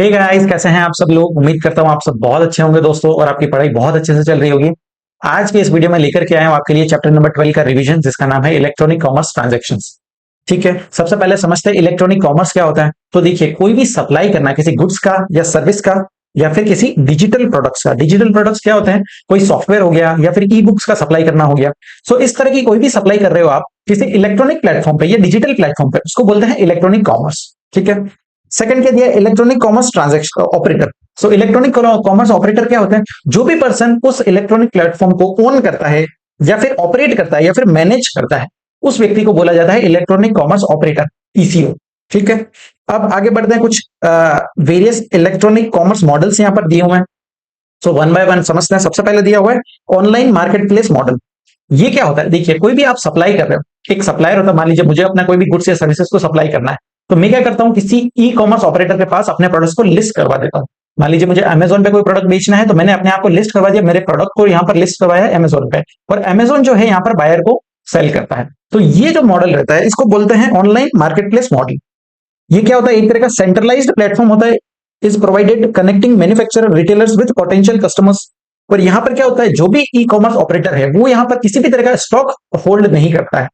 Hey guys, कैसे हैं आप सब लोग। उम्मीद करता हूँ आप सब बहुत अच्छे होंगे दोस्तों, और आपकी पढ़ाई बहुत अच्छे से चल रही होगी। आज के इस वीडियो में लेकर के आया हूँ आपके लिए चैप्टर नंबर 12 का रिवीजन, जिसका नाम है इलेक्ट्रॉनिक कॉमर्स ट्रांजैक्शंस। ठीक है, सबसे पहले समझते हैं इलेक्ट्रॉनिक कॉमर्स क्या होता है। तो देखिए, कोई भी सप्लाई करना किसी गुड्स का या सर्विस का या फिर किसी डिजिटल प्रोडक्ट्स का। डिजिटल प्रोडक्ट्स क्या होते हैं? कोई सॉफ्टवेयर हो गया या फिर ई बुक्स का सप्लाई करना हो गया। सो इस तरह की कोई भी सप्लाई कर रहे हो आप किसी इलेक्ट्रॉनिक प्लेटफॉर्म पे या डिजिटल प्लेटफॉर्म पे, उसको बोलते हैं इलेक्ट्रॉनिक कॉमर्स। ठीक है। सेकंड क्या दिया? Electronic commerce transaction operator. So electronic commerce operator क्या होते हैं? जो भी पर्सन उस इलेक्ट्रॉनिक प्लेटफॉर्म को ओन करता है या फिर ऑपरेट करता है या फिर मैनेज करता है, उस व्यक्ति को बोला जाता है इलेक्ट्रॉनिक कॉमर्स ऑपरेटर, ईसीओ। ठीक है। अब आगे बढ़ते हैं, कुछ वेरियस इलेक्ट्रॉनिक कॉमर्स मॉडल्स यहां पर दिए हुए हैं। सो वन बाय वन समझते हैं। सबसे पहले दिया हुआ है ऑनलाइन मार्केट प्लेस मॉडल। ये क्या होता है? देखिए, कोई भी आप सप्लाई कर रहे हो, एक सप्लायर होता है। मान लीजिए मुझे अपना कोई भी गुड्स या सर्विसेज को सप्लाई करना है, तो मैं क्या करता हूं, किसी ई कॉमर्स ऑपरेटर के पास अपने प्रोडक्ट्स को लिस्ट करवा देता हूं। मान लीजिए मुझे अमेजोन पे कोई प्रोडक्ट बेचना है, तो मैंने अपने आप को लिस्ट करवा दिया, मेरे प्रोडक्ट को यहाँ पर लिस्ट करवाया अमेजोन पे, और अमेजोन जो है यहाँ पर बायर को सेल करता है। तो ये जो मॉडल रहता है, इसको बोलते हैं ऑनलाइन मार्केट प्लेस मॉडल। ये क्या होता है? एक तरह का सेंट्रलाइज्ड प्लेटफॉर्म होता है, is provided connecting manufacturer retailers with potential customers. और यहां पर क्या होता है, जो भी ई कॉमर्स ऑपरेटर है वो यहां पर किसी भी तरह का स्टॉक होल्ड नहीं करता है।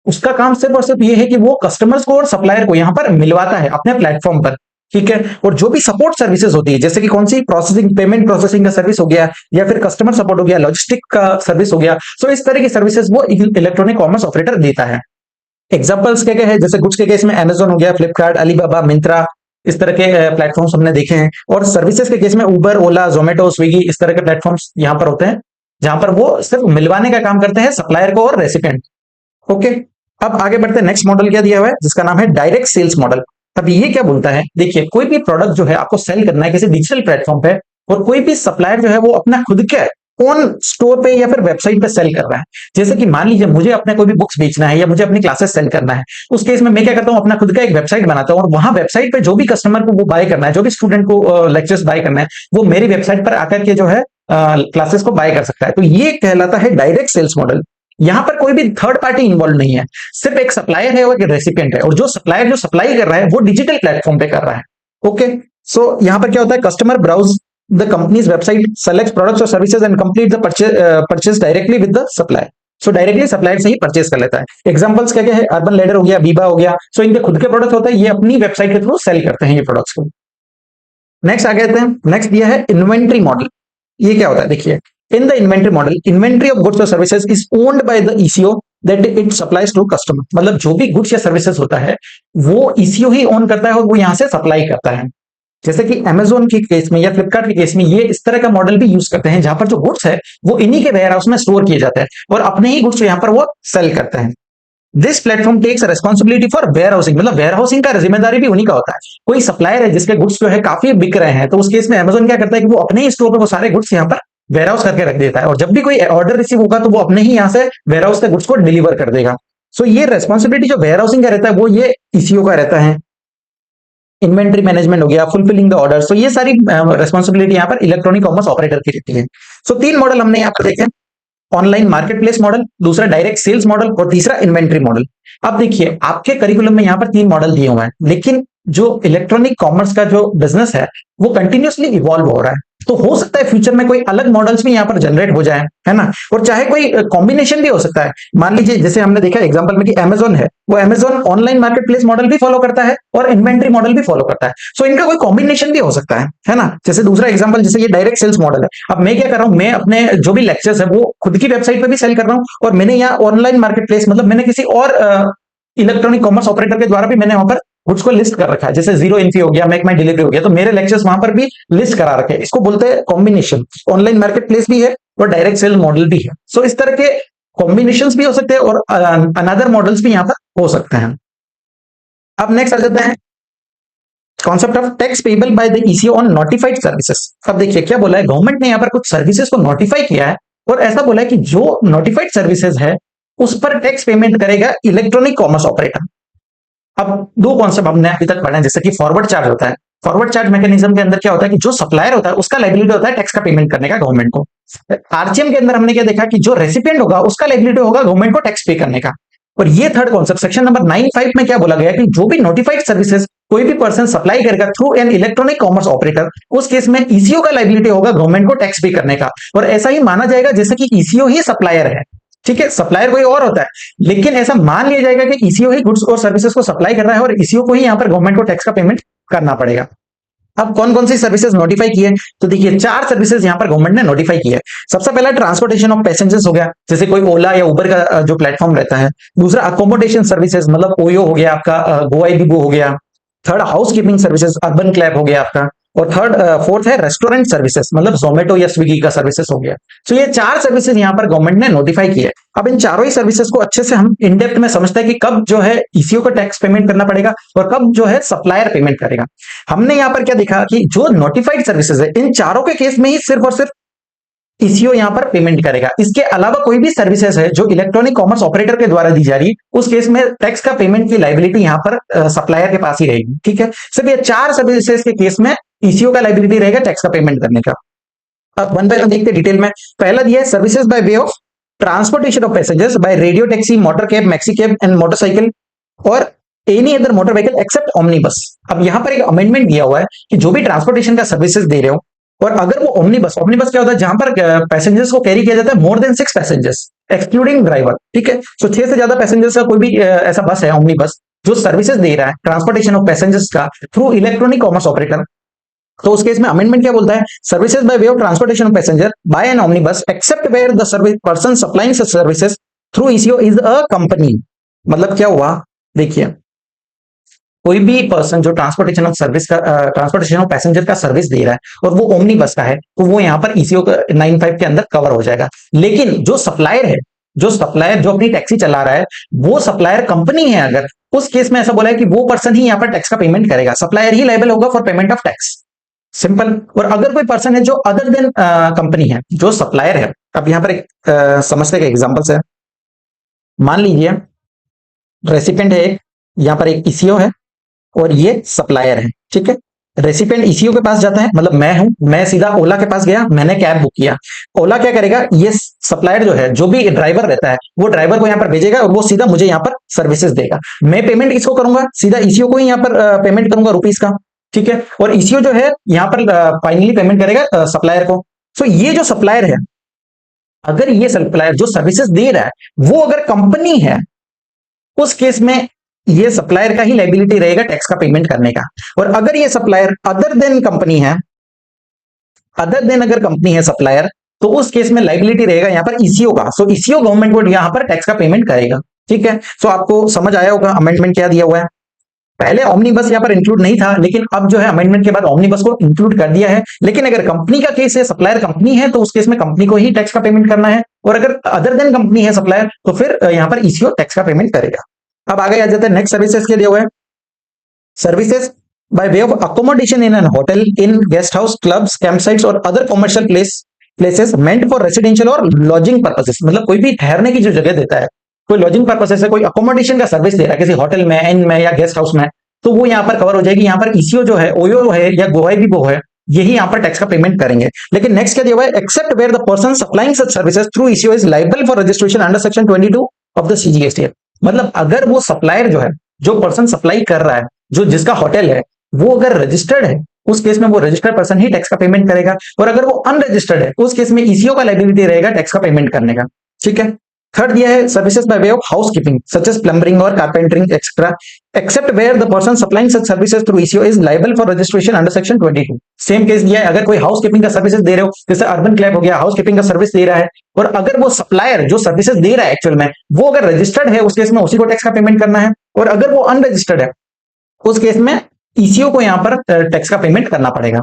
उसका काम सिर्फ और सिर्फ ये है कि वो कस्टमर्स को और सप्लायर को यहां पर मिलवाता है अपने प्लेटफॉर्म पर। ठीक है। और जो भी सपोर्ट सर्विसेज होती है, जैसे कि कौन सी प्रोसेसिंग, पेमेंट प्रोसेसिंग का सर्विस हो गया, या फिर कस्टमर सपोर्ट हो गया, लॉजिस्टिक का सर्विस हो गया, सो इस तरह की सर्विसेज वो इलेक्ट्रॉनिक कॉमर्स ऑपरेटर देता है। एग्जाम्पल्स क्या क्या है? जैसे गुड्स के केस में अमेजोन हो गया, फ्लिपकार्ट, अलीबाबा, मिंत्रा, इस तरह के प्लेटफॉर्म्स हमने देखे हैं। और सर्विसेज के केस में उबर, ओला, जोमेटो, स्विगी, इस तरह के प्लेटफॉर्म्स यहां पर होते हैं, जहां पर वो सिर्फ मिलवाने का काम करते हैं सप्लायर को और रेसिपिएंट। ओके। अब आगे बढ़ते हैं। नेक्स्ट मॉडल क्या दिया हुआ है, जिसका नाम है डायरेक्ट सेल्स मॉडल। अब ये क्या बोलता है? देखिए, कोई भी प्रोडक्ट जो है आपको सेल करना है किसी डिजिटल प्लेटफॉर्म पे, और कोई भी सप्लायर जो है वो अपना खुद के ओन स्टोर पे या फिर वेबसाइट पे सेल कर रहा है। जैसे कि मान लीजिए मुझे अपने कोई भी बुक्स बेचना है या मुझे अपनी क्लासेस सेल करना है, उस केस में मैं क्या करता हूं, अपना खुद का एक वेबसाइट बनाता हूं, और वहां वेबसाइट पे जो भी कस्टमर को वो बाय करना है, जो भी स्टूडेंट को लेक्चर्स बाय करना है, वो मेरी वेबसाइट पर आकर के जो है क्लासेस को बाय कर सकता है। तो ये कहलाता है डायरेक्ट सेल्स मॉडल। यहां पर कोई भी थर्ड पार्टी इन्वॉल्व नहीं है, सिर्फ एक सप्लायर है और एक रेसिपिएंट है, और जो सप्लायर जो सप्लाई कर रहा है वो डिजिटल प्लेटफॉर्म पे कर रहा है। ओके। सो यहां पर क्या होता है, customer browse the company's website, select products और services and complete the purchase directly with the supplier. So directly supplier से ही परचेज कर लेता है। एग्जांपल्स क्या क्या है? अर्बन लैडर हो गया, बीबा हो गया। सो इनके खुद के प्रोडक्ट होते हैं, ये अपनी वेबसाइट के थ्रू सेल करते हैं ये प्रोडक्ट्स को। नेक्स्ट आगे आते हैं। नेक्स्ट दिया है इन्वेंट्री मॉडल। ये क्या होता है? देखिए, in the inventory model, inventory of goods और services is owned by the ECO that it supplies to customer. मतलब जो भी गुड्स या सर्विसेज होता है वो ईसीओ ही ओन करता है और वो यहां से सप्लाई करता है। जैसे कि अमेजोन के केस में या फ्लिपकार्ट के केस में ये इस तरह का मॉडल भी यूज करते हैं, जहां पर जो गुड्स है वो इन्हीं के वेयर हाउस में स्टोर किए जाते हैं और अपने ही गुड्स यहां पर वो सेल करते हैं। This platform takes responsibility for warehousing. मतलब वेयर हाउसिंग का जिम्मेदारी भी उन्हीं का होता है। कोई सप्लायर है जिसके गुड्स जो है काफी बिक रहे हैं, तो उस केस में अमेजोन क्या करता है कि वो अपने ही स्टोर पर वो सारे गुड्स यहाँ पर वेयर हाउस करके रख देता है, और जब भी कोई ऑर्डर रिसीव होगा तो वो अपने ही यहाँ से वेयर हाउस के गुड्स को डिलीवर कर देगा। सो ये रेस्पॉन्सिबिलिटी जो वेयर हाउसिंग का रहता है वो ये ईसीओ का रहता है। इन्वेंट्री मैनेजमेंट हो गया, फुलफिलिंग द ऑर्डर, तो ये सारी रेस्पॉन्सिबिलिटी यहाँ पर इलेक्ट्रॉनिक कॉमर्स ऑपरेटर की रहती है। सो तीन मॉडल हमने यहाँ पर देखे, ऑनलाइन मार्केट प्लेस मॉडल, दूसरा डायरेक्ट सेल्स मॉडल, और तीसरा इन्वेंट्री मॉडल। अब देखिए, आपके करिकुलम में यहाँ पर तीन मॉडल दिए हुए हैं, लेकिन जो इलेक्ट्रॉनिक कॉमर्स का जो बिजनेस है वो कंटिन्यूअसली इवॉल्व हो रहा है। तो हो सकता है फ्यूचर में कोई अलग मॉडल्स भी यहाँ पर जनरेट हो जाए, है ना। और चाहे कोई कॉम्बिनेशन भी हो सकता है। मान लीजिए जैसे हमने देखा एग्जांपल में कि अमेजोन है, वो Amazon online market place model भी फॉलो करता है और इन्वेंट्री मॉडल भी फॉलो करता है। सो इनका कोई कॉम्बिनेशन भी हो सकता है ना। जैसे दूसरा एग्जांपल, जैसे ये डायरेक्ट सेल्स मॉडल है। अब मैं क्या कर रहा हूं, मैं अपने जो भी लेक्चर्स है वो खुद की वेबसाइट पे भी सेल कर रहा हूं, और मैंने यहाँ ऑनलाइन मार्केट प्लेस मतलब मैंने किसी और इलेक्ट्रॉनिक कॉमर्स ऑपरेटर के द्वारा भी मैंने वहां पर गुड्स को लिस्ट कर रखा है। जैसे जीरो इन्फी हो गया, मेक माई डिलीवरी हो गया, तो मेरे लेक्चर्स वहां पर भी लिस्ट करा रखे हैं। इसको बोलते हैं कॉम्बिनेशन। ऑनलाइन मार्केट प्लेस भी है और डायरेक्ट सेल मॉडल भी है। सो इस तरह के कॉम्बिनेशंस भी हो सकते हैं और अनदर मॉडल्स भी यहाँ पर हो सकते हैं। अब नेक्स्ट आ जाते हैं concept of tax payable by the eco on notified services. अब देखिए क्या बोला है, गवर्नमेंट ने यहाँ पर कुछ सर्विसेज को नोटिफाई किया है, और ऐसा बोला है कि जो नोटिफाइड सर्विसेज है उस पर टैक्स पेमेंट करेगा इलेक्ट्रॉनिक कॉमर्स ऑपरेटर। अब दो कॉन्सेप्ट हमने अभी तक पढ़े हैं, जैसे कि फॉरवर्ड चार्ज होता है। फॉरवर्ड चार्ज मैकेनिज्म के अंदर क्या होता है कि जो सप्लायर होता है उसका लायबिलिटी होता है टैक्स का पेमेंट करने का गवर्नमेंट को। आरसीएम के अंदर हमने क्या देखा कि जो रेसिपिएंट होगा उसका लायबिलिटी होगा गवर्नमेंट को टैक्स पे करने का। और ये थर्ड कॉन्सेप्ट सेक्शन नंबर 9(5) में क्या बोला गया कि जो भी नोटिफाइड सर्विसेज कोई भी पर्सन सप्लाई करेगा through an electronic commerce operator, उस केस में ईसीओ का लाइबिलिटी होगा गवर्नमेंट को टैक्स पे करने का। और ऐसा ही माना जाएगा जैसे कि ईसीओ ही सप्लायर है, ठीक है, सप्लायर कोई और होता है, लेकिन ऐसा मान लिया जाएगा कि ईसीओ ही गुड्स और सर्विसेज को सप्लाई कर रहा है और ईसीओ को ही यहाँ पर गवर्नमेंट को टैक्स का पेमेंट करना पड़ेगा। अब कौन कौन सी सर्विसेज नोटिफाई की है, तो देखिए 4 सर्विसेज यहाँ पर गवर्नमेंट ने नोटिफाई की है। सबसे पहला ट्रांसपोर्टेशन ऑफ पैसेंजर्स हो गया, जैसे कोई ओला या उबर का जो प्लेटफॉर्म रहता है। दूसरा अकोमोडेशन सर्विसेज, मतलब ओयो हो गया आपका, गोआईबीबो हो गया। Third house keeping services, urban Clap हो गया आपका। और फोर्थ है रेस्टोरेंट सर्विसेज, मतलब जोमेटो या स्विगी का सर्विसेज हो गया। तो ये 4 सर्विसेज यहाँ पर गवर्नमेंट ने नोटिफाई की है। अब इन चारों ही सर्विसेज को अच्छे से हम इन डेप्थ में समझते हैं कि कब जो है ईसीओ को टैक्स पेमेंट करना पड़ेगा और कब जो है सप्लायर पेमेंट करेगा। हमने यहाँ पर क्या देखा कि जो नोटिफाइड सर्विसेज है इन चारों के केस में ही सिर्फ और सिर्फ ईसीओ यहाँ पर पेमेंट करेगा। इसके अलावा कोई भी सर्विसेज है जो इलेक्ट्रॉनिक कॉमर्स ऑपरेटर के द्वारा दी जा रही है, उस केस में टैक्स का पेमेंट की लाइबिलिटी यहाँ पर सप्लायर के पास ही रहेगी, ठीक है। सिर्फ ये 4 सर्विसेज के केस में ईसीओ का लाइबिलिटी रहेगा टैक्स का पेमेंट करने का। अब वन बाय वन देखते डिटेल में। पहला दिया है services by way of transportation of passengers by radio taxi, motor cab, maxi cab and motorcycle और any other motor vehicle except omnibus. अब यहाँ पर एक अमेंडमेंट दिया हुआ है कि जो भी ट्रांसपोर्टेशन का सर्विसेज दे रहे हो और अगर वो ओमनीबस, ओमनीबस क्या होता है, जहां पर पैसेंजर्स को कैरी किया जाता है more than 6 passengers excluding driver, ठीक है। तो 6 से ज्यादा पैसेंजर्स का कोई भी ऐसा बस है ओमनीबस जो सर्विसेज दे रहा है ट्रांसपोर्टेशन ऑफ पैसेंजर्स का थ्रू इलेक्ट्रॉनिक कॉमर्स ऑपरेटर, तो उस केस में अमेंडमेंट क्या बोलता है, services by way of transportation of passenger by an omnibus except where the service person supplying such services through ECO is a company. मतलब क्या हुआ, देखिए कोई भी पर्सन जो ट्रांसपोर्टेशन ऑफ सर्विस का ट्रांसपोर्टेशन ऑफ पैसेंजर का सर्विस दे रहा है और वो ओमनी बस का है, तो वो यहाँ पर ईसीओ 95 के अंदर कवर हो जाएगा। लेकिन जो सप्लायर है, जो सप्लायर जो अपनी टैक्सी चला रहा है, वो सप्लायर कंपनी है, अगर उस केस में ऐसा बोला है कि वो पर्सन ही यहाँ पर टैक्स का पेमेंट करेगा, सप्लायर ही लायबल होगा for payment of tax, simple. और अगर कोई पर्सन है जो अदर देन कंपनी है, जो सप्लायर है, अब यहाँ पर एक समझते हैं एग्जांपल्स है। मान लीजिए रेसिपेंट है एक, यहाँ पर एक ईसीओ है और ये सप्लायर है, ठीक है। रेसिपेंट ईसीओ के पास जाता है, मतलब मैं हूं, मैं सीधा ओला के पास गया, मैंने कैब बुक किया। ओला क्या करेगा, ये सप्लायर जो है, जो भी ड्राइवर रहता है, वो ड्राइवर को यहाँ पर भेजेगा और वो सीधा मुझे यहाँ पर सर्विसेज देगा। मैं पेमेंट किसको करूंगा, सीधा ईसीओ को ही यहाँ पर पेमेंट करूंगा रुपीस का, ठीक है। और ईसीओ जो है यहाँ पर फाइनली पेमेंट करेगा सप्लायर को। सो ये जो सप्लायर है, अगर ये सप्लायर जो सर्विसेज दे रहा है वो अगर कंपनी है, उस केस में ये सप्लायर का ही लायबिलिटी रहेगा टैक्स का पेमेंट करने का। और अगर ये सप्लायर अदर देन कंपनी है, अदर देन अगर कंपनी है सप्लायर, तो उस केस में लायबिलिटी रहेगा यहाँ पर ईसीओ का। सो ईसीओ गवर्नमेंट को यहाँ पर टैक्स का पेमेंट करेगा, ठीक है। सो आपको समझ आया होगा अमेंडमेंट क्या दिया हुआ है। पहले ओमनीबस यहाँ पर इंक्लूड नहीं था, लेकिन अब जो है अमेंडमेंट के बाद ओमनीबस को इंक्लूड कर दिया है। लेकिन अगर कंपनी का केस है, सप्लायर कंपनी है, तो उस केस में कंपनी को ही टैक्स का पेमेंट करना है। और अगर अदर देन कंपनी है सप्लायर, तो फिर यहाँ पर ईसीओ टैक्स का पेमेंट करेगा। अब आगे आ जाते हैं नेक्स्ट सर्विसेज के दिया हुआ है। Services by way of accommodation in an hotel, in guest house, clubs, campsites और other commercial places meant for residential और लॉजिंग पर्पसेस। मतलब कोई भी ठहरने की जो जगह देता है, कोई लॉजिंग पर्पसेस है, कोई अकोमोडेशन का सर्विस दे रहा है किसी होटल में, इन में या गेस्ट हाउस में, तो वो यहाँ पर कवर हो जाएगी। यहाँ पर ईसीओ जो है, ओयो है या गोआईबीबो है, यही यहाँ पर टैक्स का पेमेंट करेंगे। लेकिन नेक्स्ट क्या दिया हुआ है, except where the person supplying such services through ECO is liable for registration under section 22 of the CGST. मतलब अगर वो सप्लायर जो है, जो पर्सन सप्लाई कर रहा है, जो जिसका होटल है, वो अगर रजिस्टर्ड है, उस केस में वो रजिस्टर्ड पर्सन ही टैक्स का पेमेंट करेगा। और अगर वो अनरजिस्टर्ड है, उस केस में ईसीओ का लायबिलिटी रहेगा टैक्स का पेमेंट करने का, ठीक है। थर्ड दिया है services by way of housekeeping such as plumbering और carpentering etcetera, except where the person supplying such services through ECO is liable for registration under section 22। Same case दिया है, अगर कोई हाउस कीपिंग का services दे रहे हो, जैसे अर्बन क्लैब हो गया, हाउस कीपिंग का सर्विस दे रहा है, और अगर वो सप्लायर जो सर्विसेज दे रहा है एक्चुअल में, वो अगर रजिस्टर्ड है, उस केस में उसी को टैक्स का पेमेंट करना है। और अगर वो अनरजिस्टर्ड है, उस केस में ईसीओ को यहाँ पर टैक्स का पेमेंट करना पड़ेगा।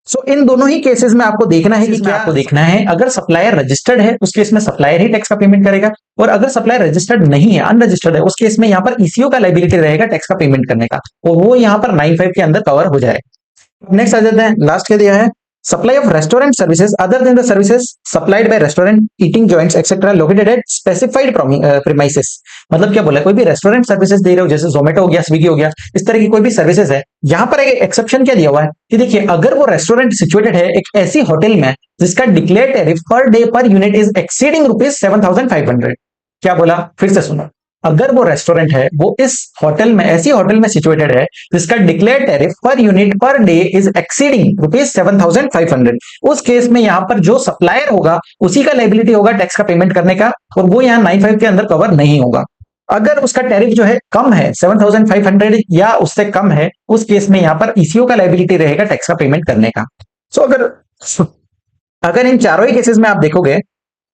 सो इन दोनों ही केसेस में आपको देखना है कि क्या आपको देखना है, अगर सप्लायर रजिस्टर्ड है, उस केस में सप्लायर ही टैक्स का पेमेंट करेगा। और अगर सप्लायर रजिस्टर्ड नहीं है, अनरजिस्टर्ड है, उस केस में यहाँ पर ईसीओ का लायबिलिटी रहेगा टैक्स का पेमेंट करने का, और वो यहाँ पर 95 के अंदर कवर हो जाएगा। नेक्स्ट आ जाते हैं, लास्ट क्या दिया है, supply of restaurant services other than the services supplied by restaurant, eating joints etcetera located at specified premises. मतलब क्या बोला है, कोई भी रेस्टोरेंट सर्विसेज दे रहे हो, जैसे जोमेटो हो गया, स्विगी हो गया, इस तरह की कोई भी सर्विसेज है, यहाँ पर एक एक्सेप्शन क्या दिया हुआ है कि देखिए, अगर वो रेस्टोरेंट सिचुएटेड है एक ऐसी होटल में जिसका declared tariff per day per unit is exceeding ₹7,500। क्या बोला, फिर से सुनो, अगर वो रेस्टोरेंट है वो इस होटल में, ऐसी होटल में सिचुएटेड है जिसका declare tariff per unit per day is exceeding ₹7,500, उस केस में यहां पर जो सप्लायर होगा उसी का लाइबिलिटी होगा टैक्स का पेमेंट करने का, और वो यहां 95 के अंदर कवर नहीं होगा। अगर उसका टैरिफ जो है कम है 7,500 या उससे कम है, उस केस में यहां पर ईसीओ का लाइबिलिटी रहेगा टैक्स का पेमेंट करने का। सो अगर इन चारों ही केसेस में आप देखोगे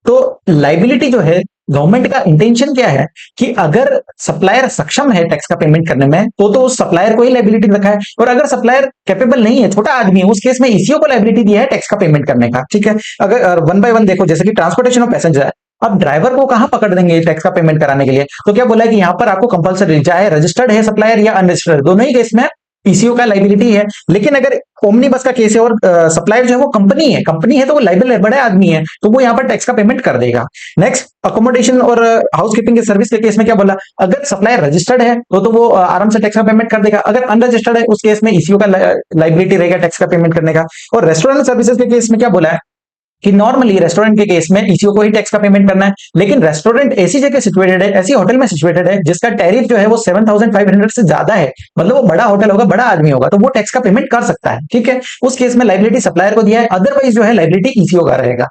तो लाइबिलिटी जो है, गवर्नमेंट का इंटेंशन क्या है कि अगर सप्लायर सक्षम है टैक्स का पेमेंट करने में तो उस सप्लायर को ही लाइबिलिटी रखा है, और अगर सप्लायर कैपेबल नहीं है, छोटा आदमी है, उस केस में ईसीओ को लाइबिलिटी दिया है टैक्स का पेमेंट करने का। ठीक है, अगर वन बाय वन देखो, जैसे कि ट्रांसपोर्टेशन ऑफ पैसेंजर है, अब ड्राइवर को कहां पकड़ देंगे टैक्स का पेमेंट कराने के लिए, तो क्या बोला है कि यहां पर आपको कंपलसरी, चाहे रजिस्टर्ड है सप्लायर या अनरजिस्टर्ड, दोनों ही केस में पीसीओ का लाइबिलिटी है। लेकिन अगर ओमनी बस का केस है और सप्लायर जो है वो कंपनी है तो वो लाइबल है, बड़े आदमी है, तो वो यहाँ पर टैक्स का पेमेंट कर देगा। नेक्स्ट, अकोमोडेशन और हाउसकीपिंग के सर्विस के केस में क्या बोला, अगर सप्लायर रजिस्टर्ड है तो वो आराम से टैक्स का पेमेंट कर देगा। अगर अनरजिस्टर्ड है उस केस में ईसीओ का लाइबिलिटी रहेगा टैक्स का पेमेंट करने का। और रेस्टोरेंट सर्विसेज के केस में क्या बोला है कि नॉर्मली रेस्टोरेंट के केस में ईसीओ को ही टैक्स का पेमेंट करना है, लेकिन रेस्टोरेंट ऐसी जगह सिचुएटेड है, ऐसी होटल में सिचुएटेड है जिसका टैरिफ जो है वो 7,500 से ज्यादा है, मतलब वो बड़ा होटल होगा, बड़ा आदमी होगा, तो वो टैक्स का पेमेंट कर सकता है। ठीक है, उस केस में लाइबिलिटी सप्लायर को दिया है, अदरवाइज जो है लाइबिलिटी ईसीओ का रहेगा।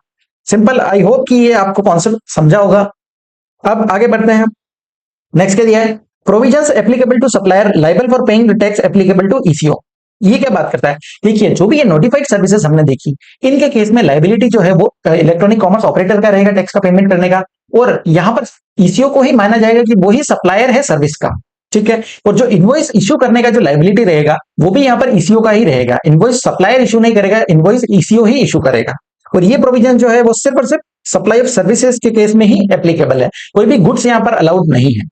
सिंपल, आई होप कि ये आपको कॉन्सेप्ट समझा होगा। अब आगे बढ़ते हैं। नेक्स्ट क्या दिया है, provisions applicable to supplier liable for paying tax applicable to ECO. ये क्या बात करता है, देखिए जो भी ये नोटिफाइड सर्विसेज हमने देखी, इनके केस में लाइबिलिटी जो है वो इलेक्ट्रॉनिक कॉमर्स ऑपरेटर का रहेगा टैक्स का पेमेंट करने का, और यहां पर ईसीओ को ही माना जाएगा कि वो ही सप्लायर है सर्विस का। ठीक है, और जो इनवॉइस इश्यू करने का जो लाइबिलिटी रहेगा वो भी यहां पर ईसीओ का ही रहेगा। इनवॉइस सप्लायर इश्यू नहीं करेगा, इनवॉइस ईसीओ ही इश्यू करेगा। और ये प्रोविजन जो है वो सिर्फ और सिर्फ सप्लाई ऑफ सर्विसेज के केस में ही एप्लीकेबल है, कोई भी गुड्स यहां पर अलाउड नहीं है।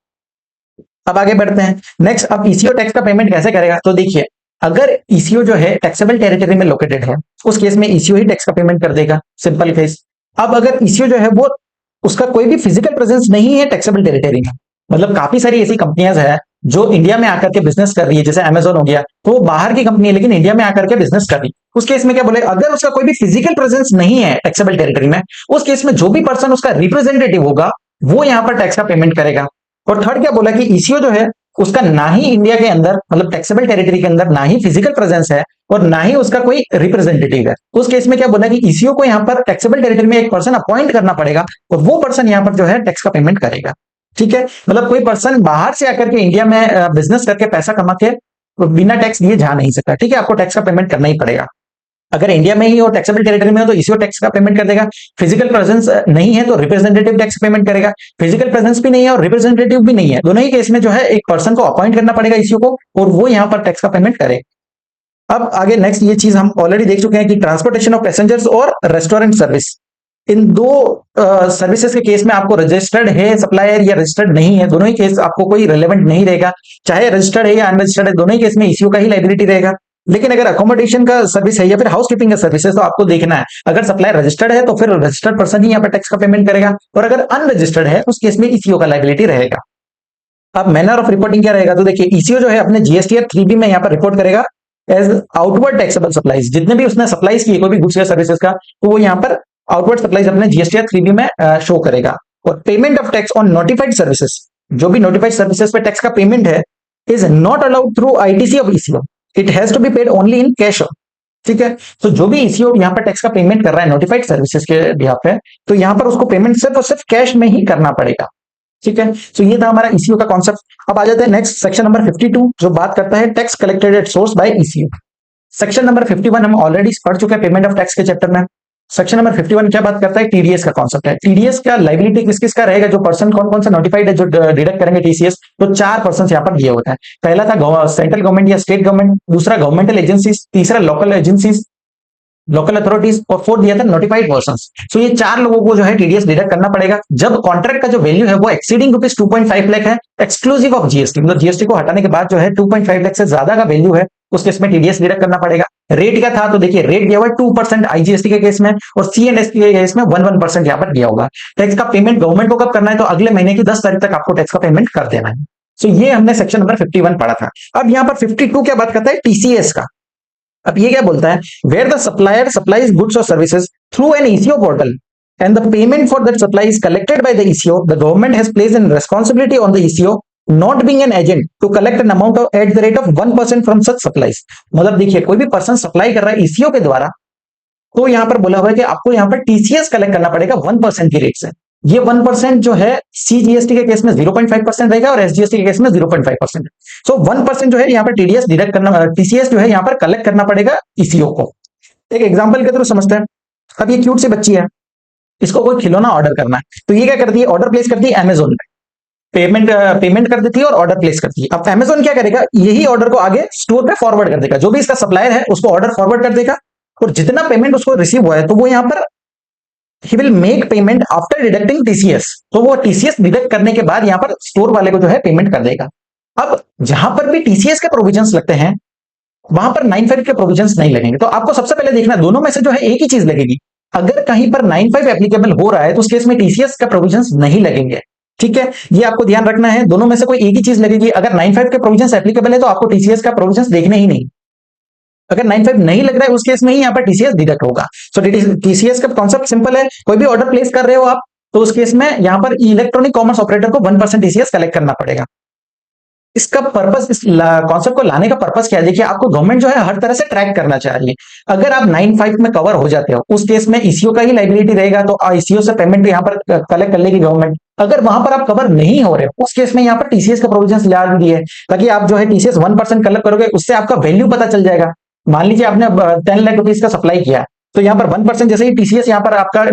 अब आगे बढ़ते हैं। नेक्स्ट, अब ईसीओ टैक्स का पेमेंट कैसे करेगा, तो देखिए अगर ईसीओ जो है टैक्सेबल टेरिटरी में लोकेटेड है, उस केस में ईसीओ ही टैक्स का पेमेंट कर देगा, सिंपल केस। अब अगर ईसीओ जो है वो, उसका कोई भी फिजिकल प्रेजेंस नहीं है टैक्सेबल टेरिटरी में, मतलब काफी सारी ऐसी कंपनियां है जो इंडिया में आकर के बिजनेस कर रही है, जैसे अमेजोन हो गया, तो वो बाहर की कंपनी है लेकिन इंडिया में आकर के बिजनेस कर रही है। उस केस में क्या बोले, अगर उसका कोई भी फिजिकल प्रेजेंस नहीं है टैक्सेबल टेरिटरी में, उस केस में जो भी पर्सन उसका रिप्रेजेंटेटिव होगा वो यहां पर टैक्स का पेमेंट करेगा। और थर्ड क्या बोला कि ईसीओ जो है उसका ना ही इंडिया के अंदर, मतलब टैक्सेबल टेरिटरी के अंदर ना ही फिजिकल प्रेजेंस है और ना ही उसका कोई रिप्रेजेंटेटिव है। उस केस में क्या बोला कि ईसीओ को यहाँ पर टैक्सेबल टेरिटरी में एक पर्सन अपॉइंट करना पड़ेगा और वो पर्सन यहाँ पर जो है टैक्स का पेमेंट करेगा। ठीक है, मतलब कोई पर्सन बाहर से आकर के इंडिया में बिजनेस करके पैसा कमा के बिना टैक्स दिए जा नहीं सकता। ठीक है, आपको टैक्स का पेमेंट करना ही पड़ेगा। अगर इंडिया में ही हो, टैक्सेबल टेरिटरी में हो, तो ईसीओ टैक्स का पेमेंट कर देगा। फिजिकल प्रेजेंस नहीं है तो रिप्रेजेंटेटिव टैक्स पेमेंट करेगा। फिजिकल प्रेजेंस भी नहीं है और रिप्रेजेंटेटिव भी नहीं है, दोनों ही केस में जो है एक पर्सन को अपॉइंट करना पड़ेगा ईसीओ को, और वो यहां पर टैक्स का पेमेंट करे। अब आगे नेक्स्ट, ये चीज हम ऑलरेडी देख चुके हैं कि ट्रांसपोर्टेशन ऑफ पैसेंजर्स और रेस्टोरेंट सर्विस, इन दो सर्विसेज के केस में आपको रजिस्टर्ड है सप्लायर या रजिस्टर्ड नहीं है, दोनों ही केस आपको कोई रिलेवेंट नहीं रहेगा, चाहे रजिस्टर्ड है या अनरजिस्टर्ड है, दोनों ही केस में ईसीओ का ही लाइबिलिटी रहेगा। लेकिन अगर अकोमोडेशन का सर्विस है या फिर हाउसकीपिंग का सर्विस है, तो आपको देखना है अगर सप्लायर रजिस्टर्ड है तो फिर रजिस्टर्ड पर्सन ही यहाँ पर टैक्स का पेमेंट करेगा, और अगर अनरजिस्टर्ड है उस केस में ईसीओ का लाइबिलिटी रहेगा। अब मैनर ऑफ रिपोर्टिंग क्या रहेगा, तो देखिए ईसीओ जो है अपने जीएसटीआर 3B में यहाँ पर रिपोर्ट करेगा एज आउटवर्ड टैक्सेबल सप्लाईज, जितने भी उसने सप्लाईज किए कोई भी गुड्स या सर्विसेज का, तो वो यहाँ पर आउटवर्ड सप्लाईज अपने जीएसटीआर 3B में शो करेगा। और payment of tax on notified services, जो भी नोटिफाइड सर्विसेज पे टैक्स का पेमेंट है, is not allowed through ITC of ECO, it has to be paid only in cash. ठीक है, तो जो भी ईसीओ यहाँ पर टैक्स का पेमेंट कर रहा है नोटिफाइड सर्विसेज के बिहाफ पे, तो यहाँ पर उसको पेमेंट सिर्फ और सिर्फ कैश में ही करना पड़ेगा। ठीक है, तो ये था हमारा ईसीओ का कॉन्सेप्ट। अब आ जाते हैं नेक्स्ट सेक्शन नंबर 52, जो बात करता है tax collected at source by ECO. Section number 51 हम ऑलरेडी पढ़ चुके हैं पेमेंट ऑफ टैक्स के चैप्टर में। सेक्शन नंबर 51 क्या बात करता है, टीडीएस का कॉन्सेप्ट है। टीडीएस का लाइबिलिटी किस किस का रहेगा, जो पर्सन कौन कौन सा नोटिफाइड है जो डिडक्ट करेंगे टीसीएस, तो 4 पर्सन यहाँ पर दिए होते हैं। पहला था सेंट्रल गवर्नमेंट या स्टेट गवर्नमेंट, दूसरा गवर्नमेंटल एजेंसीज, तीसरा लोकल एजेंसीज, लोकल अथॉरिटीज, और फोर्थ दिया था नोटिफाइड पर्संस। सो ये 4 लोगों को जो है टीडीएस डिडक्ट करना पड़ेगा जब कॉन्ट्रैक्ट का जो वैल्यू है वो एक्सीडिंग ₹2.5 लाख है, एक्सक्लूसिव ऑफ जीएसटी, मतलब जीएसटी को हटाने के बाद जो है 2.5 लाख से ज्यादा का वैल्यू है, उस केस में टीडीएस डिडक्ट करना पड़ेगा। रेट क्या था, तो देखिए रेट दिया हुआ है 2% आईजीएसटी के केस में, और सीएनएसटी के केस में 1% यहाँ पर दिया होगा। टैक्स का पेमेंट गवर्नमेंट को कब करना है, तो अगले महीने की 10 तारीख तक आपको टैक्स का पेमेंट कर देना है। सो ये हमने सेक्शन नंबर 51 पढ़ा था। अब यहाँ पर 52 क्या बात करता है, टीसीएस का। अब ये क्या बोलता है, where the supplier supplies goods और services through an ECO portal and the payment for that supply is collected by the ECO, the government has placed a responsibility on the ECO not being an agent to collect an amount of at the rate of 1% from such supplies. मतलब देखिए कोई भी person supply कर रहा है eco के द्वारा, तो यहां पर बोला हुआ है कि आपको यहां पर टीसीएस कलेक्ट करना पड़ेगा 1% की रेट से। ये 1% जो है सीजीएसटी के केस में 0.5% रहेगा और एसजीएसटी के केस में 0.5%। सो 1% जो है यहाँ पर टीडीएस डिडक्ट करना, टीसीएस जो है यहाँ पर कलेक्ट करना पड़ेगा ईसीओ को। एक एग्जाम्पल के थ्रू समझते हैं। अब ये क्यूट सी बच्ची है, इसको कोई खिलौना ऑर्डर करना है, तो ये क्या करती है, ऑर्डर प्लेस करती है अमेजोन में, पेमेंट कर देती है और ऑर्डर प्लेस करती है। अब अमेजोन क्या करेगा, यही ऑर्डर को आगे स्टोर पे फॉरवर्ड कर देगा, जो भी इसका सप्लायर है उसको ऑर्डर फॉरवर्ड कर देगा, और जितना पेमेंट उसको रिसीव हुआ है तो वो यहाँ पर he will make payment after deducting TCS, तो वो टीसीएस डिडक्ट करने के बाद यहाँ पर स्टोर वाले को जो है पेमेंट कर देगा। अब जहां पर भी टीसीएस के प्रोविजंस लगते हैं वहां पर 95 के प्रोविजंस नहीं लगेंगे। तो आपको सबसे पहले देखना दोनों में से जो है एक ही चीज लगेगी। अगर कहीं पर 95 एप्लीकेबल हो रहा है तो उस केस में टीसीएस का प्रोविजंस नहीं लगेंगे। ठीक है, ये आपको ध्यान रखना है, दोनों में से कोई एक ही चीज लगेगी। अगर 95 के प्रोविजंस एप्लीकेबल है तो आपको टीसीएस का प्रोविजंस देखने ही नहीं। अगर 95 नहीं लग रहा है उस केस में ही यहाँ पर टीसीएस डिडक्ट होगा। सो टीसीएस का कॉन्सेप्ट सिंपल है, कोई भी ऑर्डर प्लेस कर रहे हो आप तो उस केस में यहाँ पर इलेक्ट्रॉनिक कॉमर्स ऑपरेटर को 1% टीसीएस कलेक्ट करना पड़ेगा। इसका पर्पस, इस कॉन्सेप्ट को लाने का पर्पस क्या है, देखिए आपको गवर्नमेंट जो है हर तरह से ट्रैक करना चाहिए। अगर आप 95 में कवर हो जाते हो उस केस में ईसीओ का ही लाइबिलिटी रहेगा, तो ईसीओ से पेमेंट यहाँ पर कलेक्ट कर लेगी गवर्नमेंट। अगर वहां पर आप कवर नहीं हो रहे उस केस में यहाँ पर टीसीएस का प्रोविजन ला दिए, ताकि आप जो है टीसीएस 1% कलेक्ट करोगे, उससे आपका वैल्यू पता चल जाएगा। मान लीजिए आपने 10 लाख रुपीज का सप्लाई किया, तो यहाँ पर 1% जैसे ही टीसीएस यहाँ पर आपका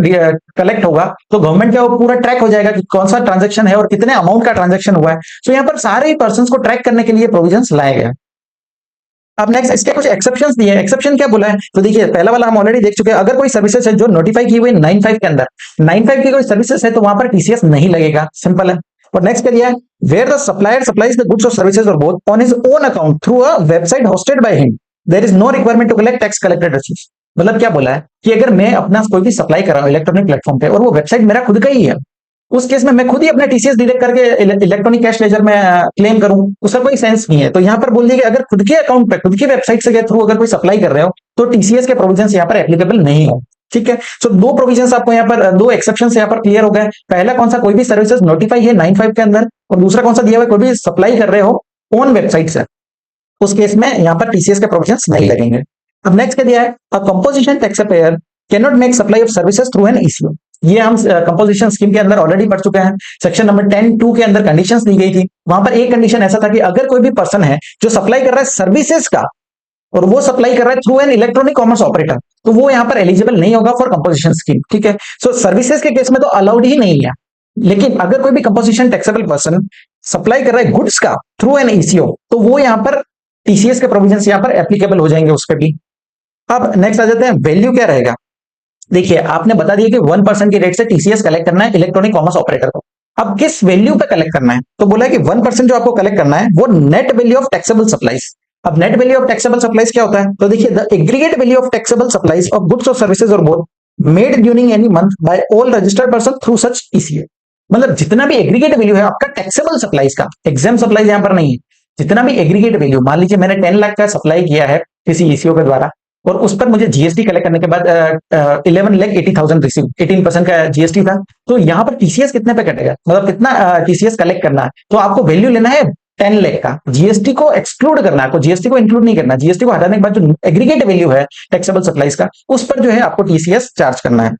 कलेक्ट होगा तो गवर्नमेंट का वो पूरा ट्रैक हो जाएगा कि कौन सा ट्रांजैक्शन है और कितने अमाउंट का ट्रांजैक्शन हुआ है। तो यहाँ पर सारे ही पर्सन को ट्रैक करने के लिए प्रोविजंस लाए गए। अब नेक्स्ट इसके कुछ एक्सेप्शंस दिए हैं। एक्सेप्शन क्या बोला है, तो देखिए पहला वाला हम ऑलरेडी देख चुके हैं। अगर कोई सर्विसेज है जो नोटिफाई की हुई 95 के अंदर, 95 की कोई सर्विसेज है तो वहां पर टीसीएस नहीं लगेगा, सिंपल है। और नेक्स्ट क्या दिया है, where the supplier supplies the goods और सर्विसेज और both on his own account through a website hosted by him, there is no requirement to collect tax collected रसीद। मतलब क्या बोला है कि अगर मैं अपना कोई भी सप्लाई कर रहा हूं इलेक्ट्रॉनिक प्लेटफॉर्म पे और वो वेबसाइट मेरा खुद का ही है, उस केस में मैं खुद ही अपने टीसीएस डिडक्ट करके इलेक्ट्रॉनिक कैश लेजर में क्लेम करूं, उसका कोई सेंस नहीं है। तो यहाँ पर बोल दिया कि अगर खुद के अकाउंट पे खुद की वेबसाइट से थ्रू अगर कोई सप्लाई कर रहे हो तो टीसीएस के प्रोविजंस यहाँ पर एप्लीकेबल नहीं हो। ठीक है, सो दो प्रोविजंस आपको यहाँ पर, दो एक्सेप्शंस यहाँ पर क्लियर हो गए। पहला कौन सा, कोई भी सर्विसेज नोटिफाई है 95 के अंदर, और दूसरा कौन सा दिया हुआ है, कोई भी सप्लाई कर रहे हो ऑन वेबसाइट से, उस केस में यहाँ पर टीसीएस के प्रोविजंस नहीं लगेंगे। अब नेक्स्ट क्या दिया है, अ composition tax payer can not make supply of services through an eco. ये हम कंपोजिशन स्कीम के अंदर ऑलरेडी पढ़ चुके हैं। सेक्शन नंबर 10(2) के अंदर कंडीशंस दी गई थी। वहां पर एक कंडीशन ऐसा था कि अगर कोई भी पर्सन है जो सप्लाई कर रहा है सर्विसेज का और वो सप्लाई कर रहा है through an electronic commerce operator, तो वो यहाँ पर एलिजिबल नहीं होगा फॉर कंपोजिशन स्कीम। ठीक है, सो सर्विसेज के केस में तो अलाउड ही नहीं है, लेकिन अगर कोई भी कंपोजिशन टैक्सेबल पर्सन सप्लाई कर रहा है गुड्स का थ्रू एन ईसीओ, तो वो यहाँ पर टीसीएस के प्रोविजंस यहाँ पर एप्लीकेबल हो जाएंगे उस पर भी। अब नेक्स्ट आ जाते हैं, वैल्यू क्या रहेगा। देखिए आपने बता दिया कि 1% की रेट से टीसीएस कलेक्ट करना है इलेक्ट्रॉनिक कॉमर्स ऑपरेटर को। अब किस वैल्यू पे कलेक्ट करना है, तो बोला है कि 1% जो आपको कलेक्ट करना है वो net value of taxable supplies. अब net value of taxable supplies क्या होता है, तो देखिए the aggregate value of taxable supplies of goods और सर्विसेज और both made during any month by all registered person through such ECO. मतलब जितना भी एग्रीगेट वैल्यू है आपका टैक्सेबल सप्लाईज का, एग्जाम सप्लाईज यहाँ पर नहीं है, जितना भी एग्रीगेट वैल्यू, मान लीजिए मैंने 10 लाख का सप्लाई किया है किसी ईसीओ के द्वारा और उस पर मुझे जीएसटी कलेक्ट करने के बाद 11,80,000 रिसीव, 18% का जीएसटी था, तो यहाँ पर टीसीएस कितने पे कटेगा, मतलब कितना टीसीएस कलेक्ट करना है, तो आपको वैल्यू लेना है 10 लाख का, जीएसटी को एक्सक्लूड करना है, आपको जीएसटी को इंक्लूड नहीं करना, जीएसटी को हटाने के बाद जो एग्रीगेट वैल्यू है टैक्सेबल सप्लाईज का उस पर जो है आपको टीसीएस चार्ज करना है।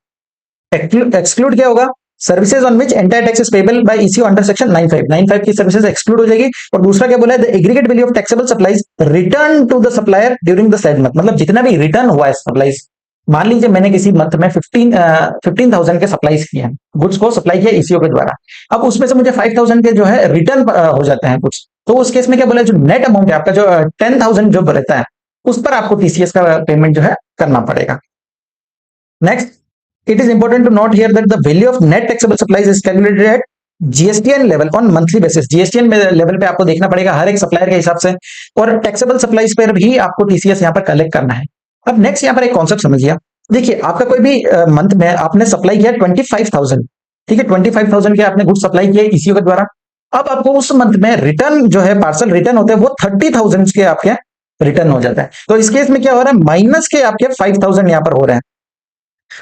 एक्सक्लूड क्या होगा, services on which entire tax is payable by eco under section 95 की सर्विसेज एक्सक्लूड हो जाएगी। और दूसरा क्या बोला है, the aggregate value of taxable supplies return to the supplier during the said month. मतलब जितना भी रिटर्न हुआ है सप्लाईज, मान लीजिए मैंने किसी मंथ में 15,000 के सप्लाईज किए हैं, गुड्स को सप्लाई किया ईसीओ के द्वारा, अब उसमें से मुझे 5,000 के जो है रिटर्न हो जाते हैं कुछ, तो उस केस में क्या बोला है, जो नेट अमाउंट है आपका जो 10,000 जो रहता है उस पर आपको टीसीएस का पेमेंट जो है करना पड़ेगा। Next, it is important to note here that the value of net taxable supplies is calculated at GSTN level on monthly basis। GSTN level पे आपको देखना पड़ेगा हर एक सप्लायर के हिसाब से, और टैक्सेबल सप्लाईज पर भी आपको टीसीएस यहाँ पर कलेक्ट करना है। अब नेक्स्ट यहाँ पर एक कॉन्सेप्ट समझिए, देखिए आपका कोई भी मंथ में आपने सप्लाई किया 25,000, ठीक है, 25,000 के आपने गुड्स सप्लाई किए ईसीओ के द्वारा। अब आपको उस मंथ में रिटर्न जो है पार्सल रिटर्न होते हैं वो 30,000 के आपके रिटर्न हो जाता है। तो इस केस में क्या हो रहा है, माइनस के आपके 5,000 यहाँ पर हो रहे हैं।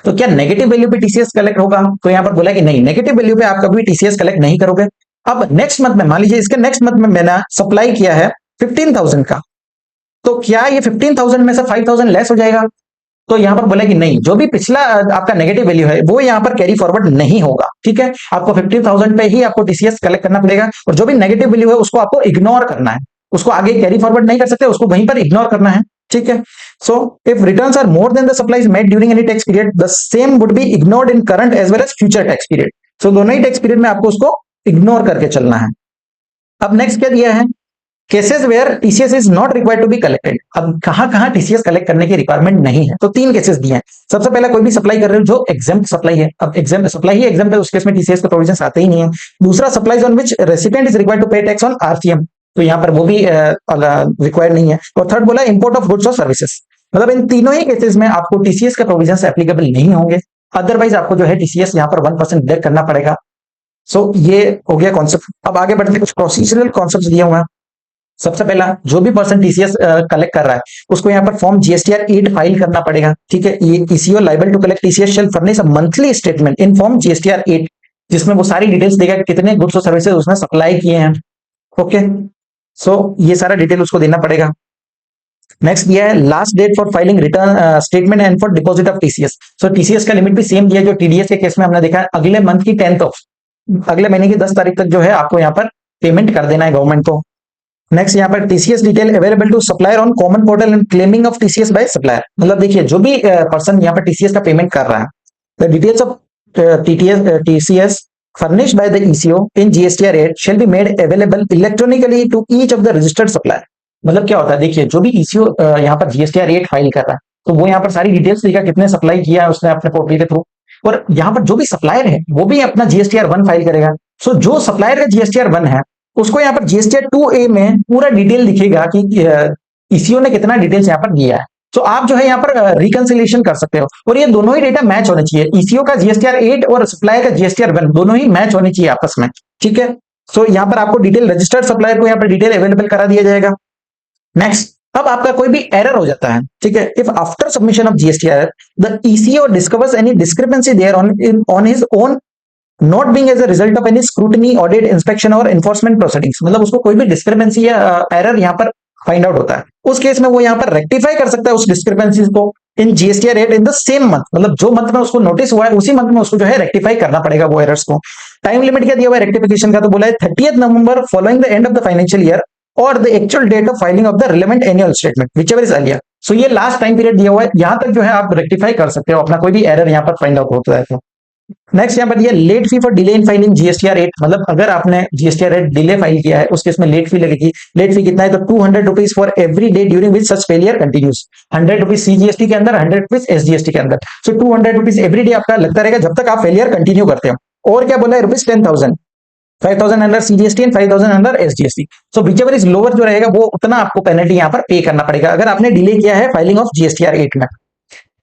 तो क्या नेगेटिव वैल्यू पे टीसीएस कलेक्ट होगा? तो यहाँ पर बोला कि नहीं, नेगेटिव वैल्यू पे आप कभी टीसीएस कलेक्ट नहीं करोगे। अब नेक्स्ट मंथ में मान लीजिए इसके नेक्स्ट मंथ में मैंने सप्लाई किया है 15,000 का, तो क्या ये 15,000 में से 5,000 लेस हो जाएगा? तो यहां पर बोला कि नहीं, जो भी पिछला आपका नेगेटिव वैल्यू है वो यहां पर कैरी फॉरवर्ड नहीं होगा। ठीक है, आपको 15,000 पे ही आपको टीसीएस कलेक्ट करना पड़ेगा, और जो भी नेगेटिव वैल्यू है उसको आपको इग्नोर करना है, उसको आगे कैरी फॉरवर्ड नहीं कर सकते, उसको वहीं पर इग्नोर करना है। ठीक है, so if returns are more than the supplies made during any tax period, the same would be ignored in current as well as future tax period. So दोनों ही टैक्स पीरियड में आपको उसको इग्नोर करके चलना है। अब नेक्स्ट क्या दिया है? Cases where TCS is not required to be collected. अब कहां कहां टीसीएस कलेक्ट करने की रिक्वायरमेंट नहीं है, तो तीन केसेस दिए हैं। सबसे पहला, कोई भी सप्लाई कर रहे हो जो एग्जाम्प्ट सप्लाई है। अब एग्जाम्प्ट सप्लाई ही एग्जाम्प्ट है, उस केस में टीसीएस के प्रोविजन आते ही नहीं है। दूसरा, supplies on which recipient is required to pay tax on RCM, तो यहां पर वो भी रिक्वायर्ड नहीं है। और थर्ड बोला, इंपोर्ट ऑफ गुड्स और सर्विसेज। मतलब इन तीनों ही केसेस में आपको टीसीएस के प्रोविजन एप्लीकेबल नहीं होंगे, अदरवाइज आपको जो है टीसीएस यहाँ पर 1% डिडक्ट करना पड़ेगा। सो ये हो गया कॉन्सेप्ट। अब आगे बढ़ते कुछ प्रोसीजरल कॉन्सेप्ट दिए हुए हैं। सबसे पहला, जो भी पर्सन टीसीएस कलेक्ट कर रहा है उसको यहाँ पर फॉर्म जीएसटीआर 8 फाइल करना पड़ेगा। ठीक है, ये ECO liable to collect TCS shall furnish a monthly statement in form GSTR 8, जिसमें वो सारी डिटेल्स देगा कितने गुड्स और सर्विसेज उसने सप्लाई किए हैं। ओके, सो ये सारा डिटेल उसको देना पड़ेगा। नेक्स्ट दिया है last date for filing return statement and for deposit of TCS. So TCS का लिमिट भी सेम दिया है जो टीडीएस के केस में हमने देखा है, अगले मंथ की 10th ऑफ अगले महीने की 10 तारीख तक जो है आपको यहाँ पर पेमेंट कर देना है गवर्नमेंट को। नेक्स्ट यहाँ पर TCS detail available to supplier on common portal and claiming of TCS by supplier. मतलब देखिए, जो भी पर्सन यहाँ पर टीसीएस का पेमेंट कर रहा है, the details of TCS furnished by the ECO in GSTR 8 shall be made available electronically to each of the registered supplier। मतलब क्या होता है, देखिए जो भी ECO यहाँ पर GSTR 8 फाइल कर रहा है, तो वो यहाँ पर सारी डिटेल्स देगा कितने सप्लाई किया है उसने अपने पोर्टल के थ्रू, और यहाँ पर जो भी सप्लायर है वो भी अपना GSTR 1 फाइल करेगा। सो जो सप्लायर का GSTR 1 है उसको यहाँ पर GSTR 2A में पूरा डिटेल दिखेगा कि ECO ने कितना डिटेल्स यहाँ पर दिया है। तो आप जो है यहाँ पर रिकंसिलिएशन कर सकते हो, और ये दोनों ही डेटा मैच होने चाहिए। ईसीओ का जीएसटीआर 8 और सप्लायर का जीएसटीआर 1 दोनों ही मैच होनी चाहिए आपस में। ठीक है, सो यहाँ पर आपको डिटेल रजिस्टर्ड सप्लायर को यहाँ पर डिटेल अवेलेबल करा दिया जाएगा। नेक्स्ट, अब आपका कोई भी एरर हो जाता है, ठीक है, if after submission of GSTR the ECO discovers any discrepancy there on his own not being as a result of any scrutiny, audit, inspection और एनफोर्समेंट प्रोसीडिंग्स। मतलब उसको कोई भी डिस्क्रिपेंसी या एरर यहाँ पर फाइंड आउट होता है, उस केस में वो यहाँ पर रेक्टिफाई कर सकता है उस डिस्क्रिपेंसी को इन GSTR 8 in the same month. मतलब जो मंथ में उसको नोटिस हुआ है उसी मंथ में उसको जो है रेक्टिफाई करना पड़ेगा वो एरर्स को। टाइम लिमिट क्या दिया हुआ है रेक्टिफिकेशन का? तो बोला है 30th November following the end of the financial year और the actual date of filing of the relevant annual statement whichever is earlier. So ये लास्ट टाइम पीरियड दिया हुआ है, यहां तक जो है आप रेक्टिफाई कर सकते हो अपना कोई भी एरर यहाँ पर फाइंड आउट होता है तो। नेक्स्ट यहाँ पर ये late fee for delay in filing GSTR 8। मतलब अगर आपने जीएसटीआर 8 डिले फाइल किया है उस केस में लेट फी लगेगी। लेट फी कितना है? तो 200 rupees for every day during which such failure continues. 100 rupees CGST के अंदर, 100 रुपीज एसजीएसटी के अंदर। सो 200 रुपीज एवरी डे आपका लगता रहेगा जब तक आप फेलियर कंटिन्यू करते हो। और क्या बोला है? Rupees 10,000, 5,000 under CGST and 5,000 under SGST. So whichever is lower जो रहेगा वो उतना आपको पेनल्टी यहाँ पर पे करना पड़ेगा अगर आपने डिले किया है फाइलिंग ऑफ जीएसटीआर 8 में।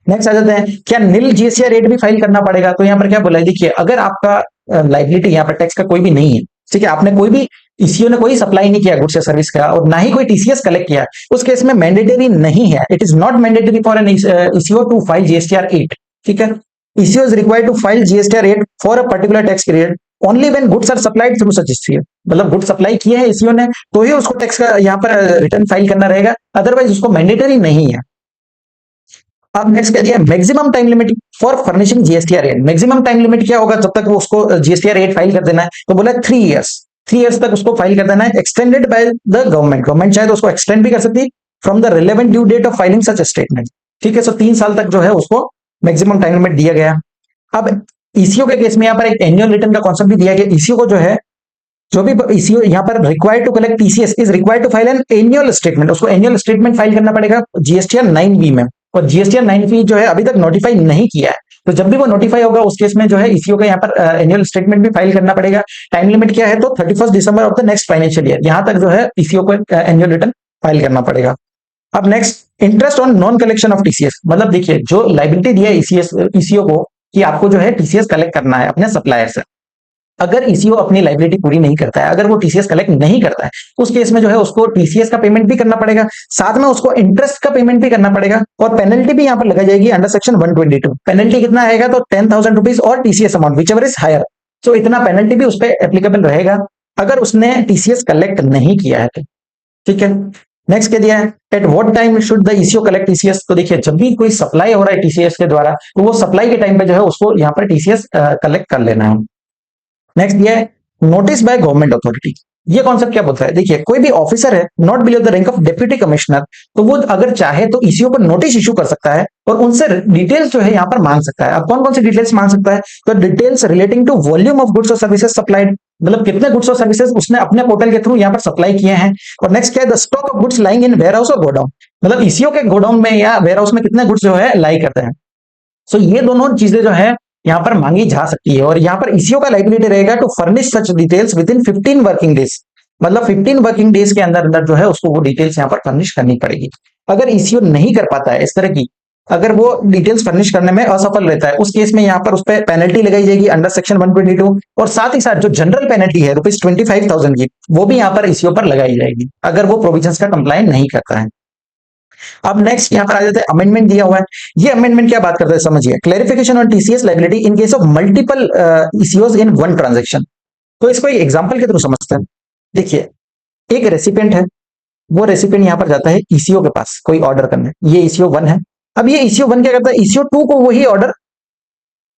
नेक्स्ट आ जाते हैं, क्या नील जीएसटीआर 8 भी फाइल करना पड़ेगा? तो यहाँ पर क्या बोला है, देखिए अगर आपका लाइबिलिटी यहाँ पर टैक्स का कोई भी नहीं है, ठीक है, आपने कोई भी ईसीओ ने कोई सप्लाई नहीं किया गुड्स या सर्विस का और ना ही कोई टीसीएस कलेक्ट किया, उस केस में मैंडेटरी नहीं है। It is not mandatory for an ECO to file GSTR 8। ठीक है, ECO is required to file GSTR 8 for a particular tax period only when goods are supplied through such ECO. मतलब good supply किए हैं eco ने तो ही उसको tax का यहाँ पर रिटर्न फाइल करना रहेगा, अदरवाइज उसको मैंडेटरी नहीं है। अब नेक्स्ट कह दिया maximum time limit for furnishing GSTR 8। Maximum time limit क्या होगा जब तक वो उसको जीएसटीआर 8 फाइल कर देना है? तो बोला 3 इयर्स। 3 इयर्स तक उसको फाइल कर देना है, extended by the government. Government चाहे तो उसको एक्सटेंड भी कर सकती है from the relevant due date of filing such statement. ठीक है, सो 3 साल तक जो है उसको मैक्सिमम टाइम लिमिट दिया गया। अब ईसीओ के केस में यहाँ पर एक एनुअल रिटर्न का कॉन्सेप्ट भी दिया गया। ईसीओ को जो है जो भी ईसीओ यहाँ पर required to collect TCS is required to file an annual statement. उसको एनुअल स्टेटमेंट फाइल करना पड़ेगा जीएसटीआर 9B में, और जीएसटीआर 9B जो है अभी तक नोटिफाई नहीं किया है। तो जब भी वो नोटिफाई होगा उस केस में जो है ईसीओ का यहाँ पर एनुअल स्टेटमेंट भी फाइल करना पड़ेगा। टाइम लिमिट क्या है? तो 31 December of the next financial year, यहाँ तक जो है ईसीओ को एनुअल रिटर्न फाइल करना पड़ेगा। अब next, interest on non collection of TCS. मतलब देखिए जो लाइबिलिटी दिया है ईसीओ को कि आपको जो है टीसीएस कलेक्ट करना है अपने सप्लायर से, अगर ईसीओ अपनी लाइबिलिटी पूरी नहीं करता है, अगर वो टीसीएस कलेक्ट नहीं करता है, उस केस में जो है उसको टीसीएस का पेमेंट भी करना पड़ेगा, साथ में उसको इंटरेस्ट का पेमेंट भी करना पड़ेगा, और पेनल्टी भी यहां पर लगाई जाएगी अंडर सेक्शन 122। पेनल्टी कितना आएगा, तो 10,000 रुपीज और TCS amount whichever is higher. So इतना पेनल्टी भी उस पर एप्लीकेबल रहेगा अगर उसने टीसीएस कलेक्ट नहीं किया है तो। ठीक है, नेक्स्ट क्या दिया है, at what time should the eco collect TCS. तो देखिए जब भी कोई सप्लाई हो रहा है टीसीएस के द्वारा, तो वो सप्लाई के टाइम पे जो है उसको यहाँ पर टीसीएस कलेक्ट कर लेना है। नेक्स्ट ये नोटिस बाय गवर्नमेंट अथॉरिटी। ये कॉन्सेप्ट क्या बोलता है, देखिए कोई भी ऑफिसर है not below the rank of deputy commissioner, तो वो अगर चाहे तो ईसीओ पर नोटिस इशू कर सकता है और उनसे डिटेल्स जो है यहाँ पर मांग सकता है। अब कौन कौन सी डिटेल्स मांग सकता है, तो details relating to volume of goods और सर्विसेज सप्लाइड, मतलब कितने गुड्स और सर्विसेज उसने अपने पोर्टल के थ्रू यहाँ पर सप्लाई किए हैं। और नेक्स्ट क्या है, the stock of goods lying in warehouse और गोडाउन, मतलब ईसीओ के गोडाउन में या वेयर हाउस में कितने गुड्स जो है लाई करते हैं। सो ये दोनों चीजें जो है यहाँ पर मांगी जा सकती है, और यहाँ पर ईसीओ का लाइबिलिटी रहेगा to furnish such details within 15 working days, मतलब 15 वर्किंग डेज के अंदर अंदर जो है उसको वो डिटेल्स यहाँ पर फर्निश करनी पड़ेगी। अगर ईसीओ नहीं कर पाता है इस तरह की, अगर वो डिटेल्स फर्निश करने में असफल रहता है, उस केस में यहाँ पर उस पर पेनल्टी लगाई जाएगी अंडर सेक्शन 122, और साथ ही साथ जो जनरल पेनल्टी है ₹25,000 की, वो भी यहाँ पर ईसीओ पर लगाई जाएगी अगर वो प्रोविजंस का कंप्लाइन नहीं करता है। अब नेक्स्ट यहां पर आ जाते हैं अमेंडमेंट दिया हुआ है। ये अमेंडमेंट क्या बात करता है समझिए, clarification on TCS liability in case of multiple ECOs in one transaction. तो इसको एक एग्जांपल के थ्रू समझते हैं। देखिए एक रेसिपिएंट है, वो रेसिपिएंट यहां पर जाता है ईसीओ के पास कोई ऑर्डर करने, ये ईसीओ 1 है। अब ये ईसीओ 1 क्या करता है, ईसीओ 2 को वही ऑर्डर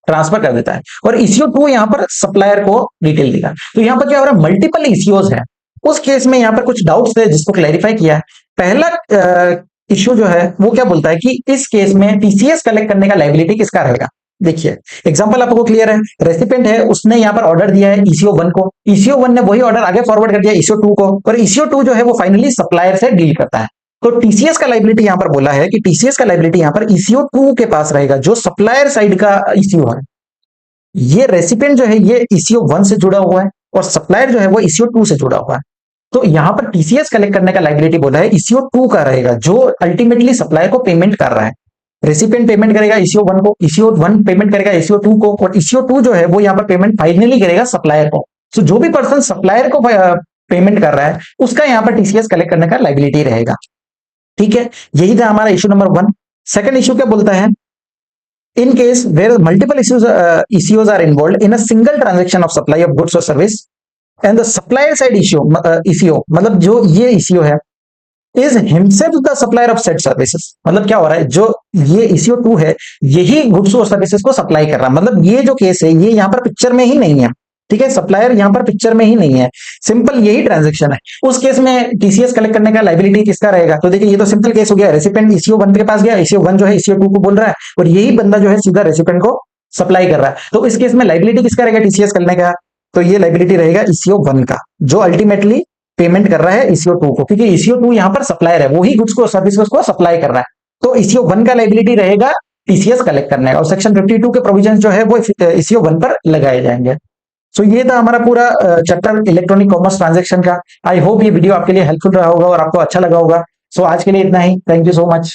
ट्रांसफर कर देता है, और ईसीओ 2 यहां पर सप्लायर को डिटेल देगा। तो यहां पर क्या हो रहा है, मल्टीपल ईसीओज है। उस केस में यहां पर कुछ डाउट्स थे जिसको क्लैरिफाई किया है। पहला इश्यू जो है वो क्या बोलता है कि इस केस में टीसीएस कलेक्ट करने का लायबिलिटी किसका रहेगा। देखिए एग्जांपल आपको क्लियर है, रेसिपिएंट है, उसने यहाँ पर ऑर्डर दिया है ईसीओ 1 को, ईसीओ 1 ने वही ऑर्डर आगे फॉरवर्ड कर दिया ईसीओ 2 को, और ईसीओ 2 जो है वो फाइनली सप्लायर से डील करता है। तो टीसीएस का लायबिलिटी यहां पर बोला है कि टीसीएस का लायबिलिटी यहां पर ईसीओ 2 के पास रहेगा, जो सप्लायर साइड का ईसीओ है। ये रेसिपिएंट जो है ये ईसीओ 1 से जुड़ा हुआ है, और सप्लायर जो है वो ईसीओ 2 से जुड़ा हुआ है। तो यहां पर टीसीएस कलेक्ट करने का लायबिलिटी बोला है ईसीओ 2 का रहेगा, जो अल्टीमेटली सप्लायर को पेमेंट कर रहा है। रेसिपिएंट पेमेंट करेगा ईसीओ 1 को, ईसीओ 1 पेमेंट करेगा ईसीओ 2 को, और ईसीओ 2 जो है वो यहां पर पेमेंट फाइनली करेगा सप्लायर को। सो जो भी पर्सन सप्लायर को पेमेंट कर रहा है उसका यहां पर टीसीएस कलेक्ट करने का लायबिलिटी रहेगा। ठीक है, यही था हमारा इश्यू नंबर 1। सेकंड इश्यू क्या बोलता है, in case where multiple ECOs are involved in a single transaction of supply of goods or service and the supplier side ECO मतलब जो ये ECO है is himself the supplier of said services, मतलब क्या हो रहा है, जो ये ECO 2 है यही गुड्स और सर्विसेज को सप्लाई कर रहा है। मतलब ये जो केस है ये यहाँ पर पिक्चर में ही नहीं है। ठीक है, सप्लायर यहाँ पर पिक्चर में ही नहीं है, सिंपल यही ट्रांजैक्शन है। उस केस में टीसीएस कलेक्ट करने का लायबिलिटी किसका रहेगा, तो देखिए ये तो सिंपल केस हो गया, रेसिपिएंट ईसीओ 1 के पास गया, ईसीओ 1 जो है ईसीओ 2 को बोल रहा है, और यही बंदा जो है सीधा रेसिपिएंट को सप्लाई कर रहा है। तो इस केस में लायबिलिटी किसका रहेगा टीसीएस करने का, तो ये लायबिलिटी रहेगा ईसीओ 1 का, जो अल्टीमेटली पेमेंट कर रहा है ईसीओ 2 को, क्योंकि ईसीओ 2 यहाँ पर सप्लायर है, वही गुड्स को सर्विस को सप्लाई कर रहा है। तो ईसीओ 1 का लायबिलिटी रहेगा टीसीएस कलेक्ट करने का, और सेक्शन 52 के प्रोविजन जो है वो ईसीओ 1 पर लगाए जाएंगे। सो ये था हमारा पूरा चैप्टर इलेक्ट्रॉनिक कॉमर्स ट्रांजैक्शन का। आई होप ये वीडियो आपके लिए हेल्पफुल रहा होगा और आपको अच्छा लगा होगा। सो आज के लिए इतना ही, थैंक यू सो मच।